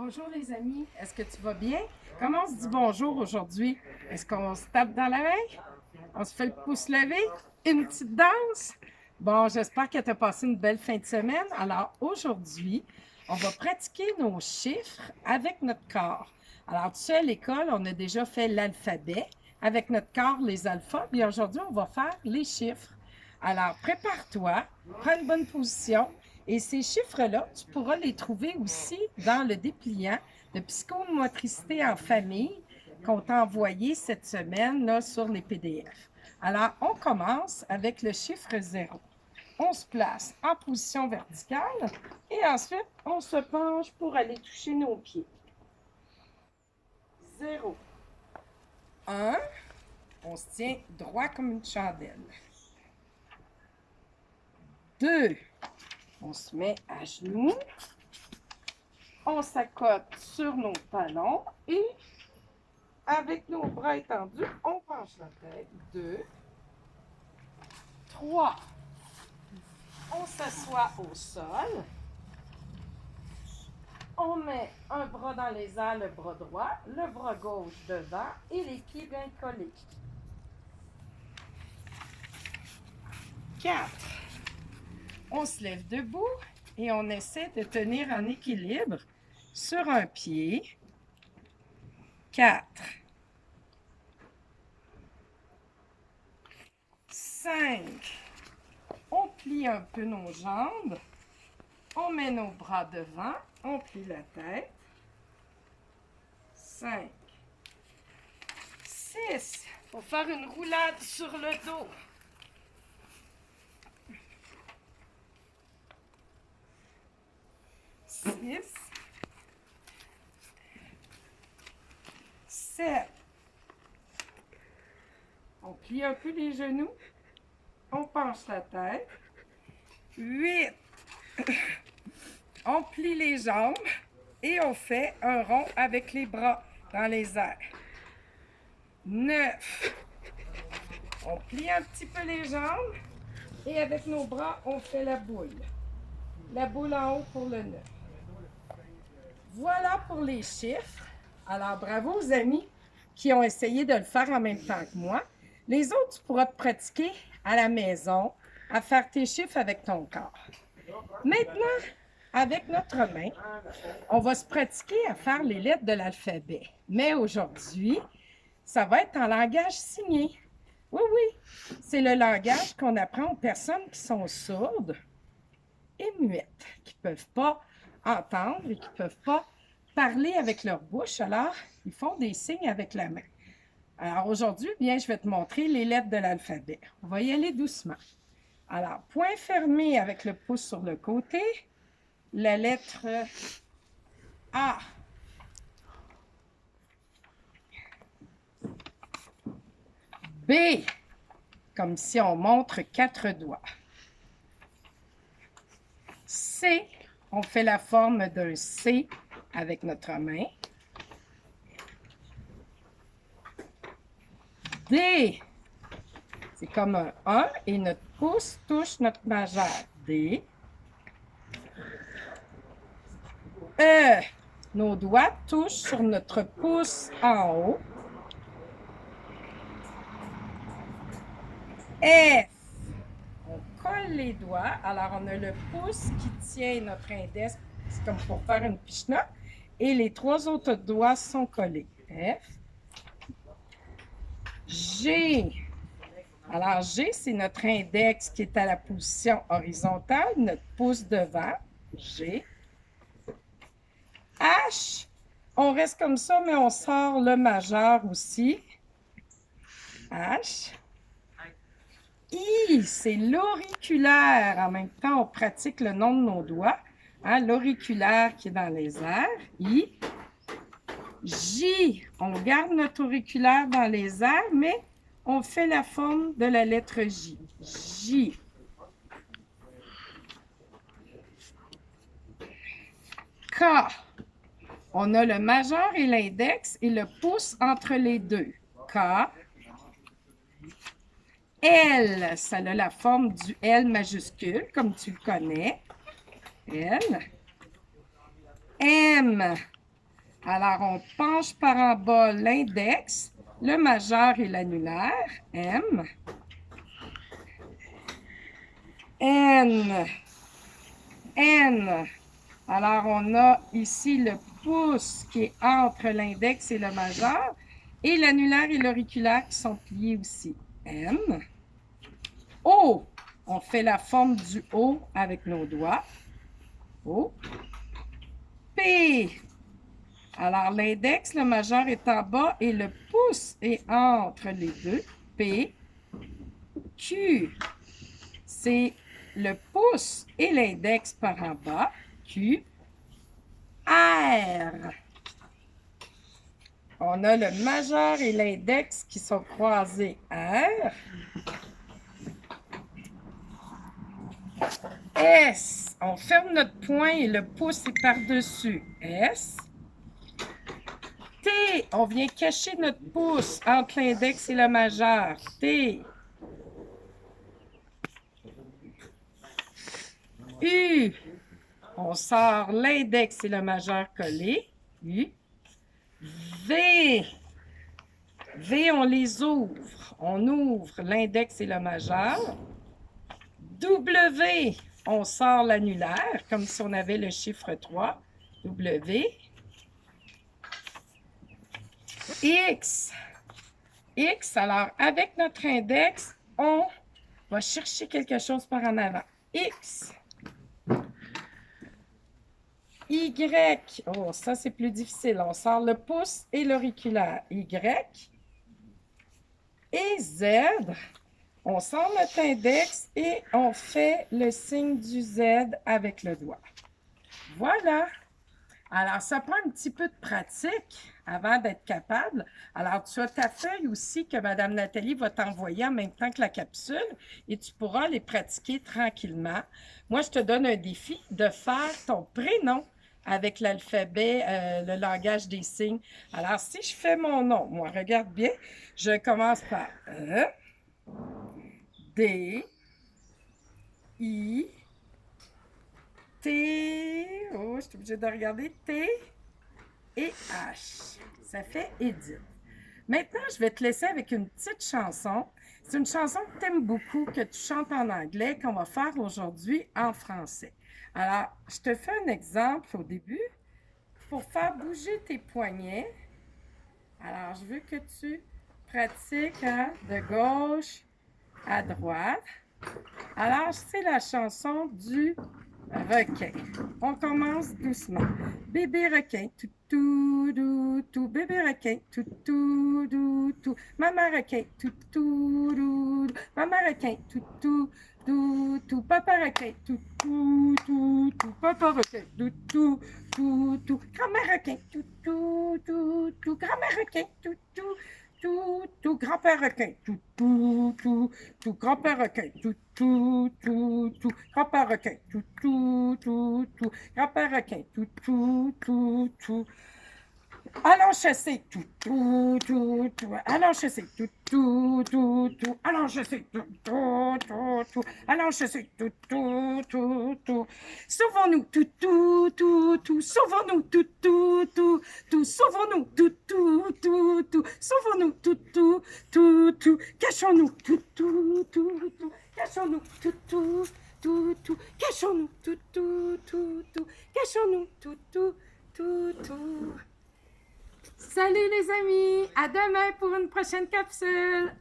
Bonjour les amis, est-ce que tu vas bien? Comment on se dit bonjour aujourd'hui? Est-ce qu'on se tape dans la main? On se fait le pouce levé? Une petite danse? Bon, j'espère que tu as passé une belle fin de semaine. Alors aujourd'hui, on va pratiquer nos chiffres avec notre corps. Alors tu sais, à l'école, on a déjà fait l'alphabet avec notre corps, les alphas, et aujourd'hui, on va faire les chiffres. Alors prépare-toi, prends une bonne position. Et ces chiffres-là, tu pourras les trouver aussi dans le dépliant de psychomotricité en famille qu'on t'a envoyé cette semaine là, sur les PDF. Alors, on commence avec le chiffre 0. On se place en position verticale et ensuite, on se penche pour aller toucher nos pieds. 0. 1. On se tient droit comme une chandelle. 2. On se met à genoux. On s'accote sur nos talons et avec nos bras étendus, on penche la tête. 2, 3. On s'assoit au sol. On met un bras dans les airs, le bras droit, le bras gauche devant et les pieds bien collés. 4. On se lève debout et on essaie de tenir en équilibre sur un pied. 4. 5. On plie un peu nos jambes. On met nos bras devant. On plie la tête. 5. 6. Pour faire une roulade sur le dos. 6. 7. On plie un peu les genoux. On penche la tête. 8. On plie les jambes et on fait un rond avec les bras dans les airs. 9. On plie un petit peu les jambes et avec nos bras, on fait la boule. La boule en haut pour le 9. Voilà pour les chiffres. Alors, bravo aux amis qui ont essayé de le faire en même temps que moi. Les autres, tu pourras te pratiquer à la maison à faire tes chiffres avec ton corps. Maintenant, avec notre main, on va se pratiquer à faire les lettres de l'alphabet. Mais aujourd'hui, ça va être en langage signé. Oui, oui, c'est le langage qu'on apprend aux personnes qui sont sourdes et muettes, qui ne peuvent pas entendre et qui ne peuvent pas parler avec leur bouche. Alors, ils font des signes avec la main. Alors aujourd'hui, bien, je vais te montrer les lettres de l'alphabet. On va y aller doucement. Alors, point fermé avec le pouce sur le côté. La lettre A. B, comme si on montre 4 doigts. C, on fait la forme d'un C avec notre main. D, c'est comme un 1 et notre pouce touche notre majeur. D. E, nos doigts touchent sur notre pouce en haut. F, on colle les doigts. Alors, on a le pouce qui tient notre index, c'est comme pour faire une pichenote. Et les 3 autres doigts sont collés. F. G. Alors, G, c'est notre index qui est à la position horizontale, notre pouce devant. G. H, on reste comme ça, mais on sort le majeur aussi. H. I, c'est l'auriculaire. En même temps, on pratique le nom de nos doigts. Hein, l'auriculaire qui est dans les airs. I. J, on garde notre auriculaire dans les airs, mais on fait la forme de la lettre J. J. K, on a le majeur et l'index et le pouce entre les deux. K. L, ça a la forme du L majuscule, comme tu le connais. L. M, Alors, on penche par en bas l'index, le majeur et l'annulaire, M. N. N. Alors, on a ici le pouce qui est entre l'index et le majeur et l'annulaire et l'auriculaire qui sont pliés aussi. M. O. On fait la forme du O avec nos doigts. O. P. Alors, l'index, le majeur est en bas et le pouce est entre les deux. P. Q. C'est le pouce et l'index par en bas. Q. R. On a le majeur et l'index qui sont croisés. R. S. On ferme notre poing et le pouce est par-dessus. S. T. On vient cacher notre pouce entre l'index et le majeur. T. U. On sort l'index et le majeur collés. U. V. V, on les ouvre. On ouvre l'index et le majeur. W. On sort l'annulaire, comme si on avait le chiffre 3. W. X. X, alors avec notre index, on va chercher quelque chose par en avant. X. Y. Oh, ça, c'est plus difficile. On sort le pouce et l'auriculaire. Y. Et Z. On sort notre index et on fait le signe du Z avec le doigt. Voilà. Alors, ça prend un petit peu de pratique avant d'être capable. Alors, tu as ta feuille aussi que Mme Nathalie va t'envoyer en même temps que la capsule et tu pourras les pratiquer tranquillement. Moi, je te donne un défi de faire ton prénom avec l'alphabet, le langage des signes. Alors, si je fais mon nom, moi, regarde bien, je commence par E, D, I, T, oh, je suis obligée de regarder, T et H. Ça fait Edith. Maintenant, je vais te laisser avec une petite chanson. C'est une chanson que tu aimes beaucoup, que tu chantes en anglais, qu'on va faire aujourd'hui en français. Alors, je te fais un exemple au début pour faire bouger tes poignets. Alors, je veux que tu pratiques de gauche à droite. Alors, c'est la chanson du requin. On commence doucement. Bébé requin, tout, tout, tout, tout. Bébé requin, tout, tout, tout, tout. Maman requin, tout, tout, tout. Maman requin, tout, tout, tout, tout. Papa requin, tout, tout, tout, tout. Papa requin, tout, tout, tout, tout. Grand-mère requin, tout, tout, tout, tout. Grand-mère requin, tout, tout, tout, tout. Grand-père requin, tout, tout, tout, tout. Grand-père requin, tout, tout, tout, tout. Grand-père requin, tout, tout, tout, tout. Grand-père requin, tout, tout, tout, tout. Allons chasser, tout, tout, tout, tout. Allons chasser, tout, tout, tout, tout. Allons chasser, tout, tout, tout, tout. Allons chasser, tout, tout, tout, tout. Sauvons-nous, tout, tout, tout, tout. Sauvons-nous, tout, tout, tout, tout. Sauvons-nous, tout, tout, tout, tout. Sauvons-nous, tout, tout, tout, tout. Cachons-nous, tout, tout, tout, tout. Cachons-nous, tout, tout, tout, tout. Cachons-nous, tout, tout, tout, tout. Cachons-nous, tout, tout, tout, tout. Salut les amis, à demain pour une prochaine capsule.